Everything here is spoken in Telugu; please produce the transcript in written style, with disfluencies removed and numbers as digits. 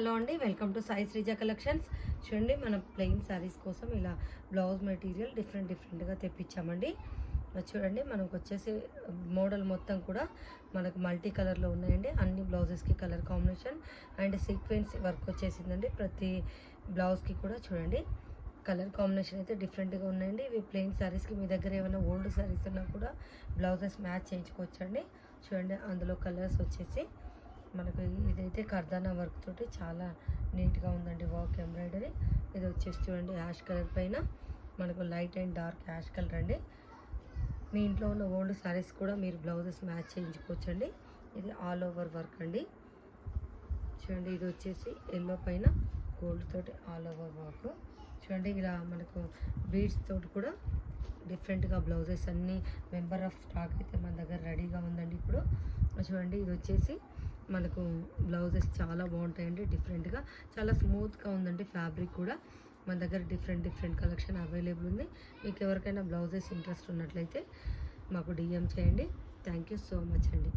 హలో అండి, welcome to Sai Sreeja collections. చూడండి, మనం ప్లెయిన్ శారీస్ కోసం ఇలా బ్లౌజ్ మెటీరియల్ డిఫరెంట్గా తెప్పించామండి. చూడండి, మనకు వచ్చేసి మోడల్ మొత్తం కూడా మనకు మల్టీ కలర్లో ఉన్నాయండి. అన్ని బ్లౌజెస్కి colour combination and sequence work వచ్చేసిందండి. ప్రతి బ్లౌజ్కి కూడా చూడండి కలర్ కాంబినేషన్ అయితే డిఫరెంట్గా ఉన్నాయండి. ఇవి ప్లెయిన్ శారీస్కి మీ దగ్గర ఏమైనా ఓల్డ్ శారీస్ ఉన్నా కూడా బ్లౌజెస్ మ్యాచ్ చేయించుకోవచ్చండి. చూడండి, అందులో కలర్స్ వచ్చేసి మనకు ఇదైతే కర్దానా వర్క్ తోటి చాలా నీట్గా ఉందండి. Work embroidery. ఇది వచ్చేసి చూడండి యాష్ కలర్ పైన మనకు light and dark ash colour అండి. మీ ఇంట్లో ఉన్న ఓల్డ్ శారీస్ కూడా మీరు బ్లౌజెస్ మ్యాచ్ చేయించుకోవచ్చండి. ఇది ఆల్ ఓవర్ వర్క్ అండి. చూడండి, ఇది వచ్చేసి ఎల్లో పైన గోల్డ్ తోటి ఆల్ ఓవర్ వర్క్. చూడండి, ఇలా మనకు బీడ్స్ తోటి కూడా డిఫరెంట్గా బ్లౌజెస్ అన్నీ మెంబర్ ఆఫ్ స్టాక్ అయితే మన దగ్గర రెడీగా ఉందండి. ఇప్పుడు చూడండి, ఇది వచ్చేసి మనకు బ్లౌజెస్ చాలా బాగుంటాయండి. డిఫరెంట్గా చాలా స్మూత్గా ఉందండి. ఫ్యాబ్రిక్ కూడా మన దగ్గర డిఫరెంట్ కలెక్షన్ అవైలబుల్ ఉంది. మీకు ఎవరికైనా బ్లౌజెస్ ఇంట్రెస్ట్ ఉన్నట్లయితే మాకు డిఎం చేయండి. థ్యాంక్ యూ సో మచ్ అండి.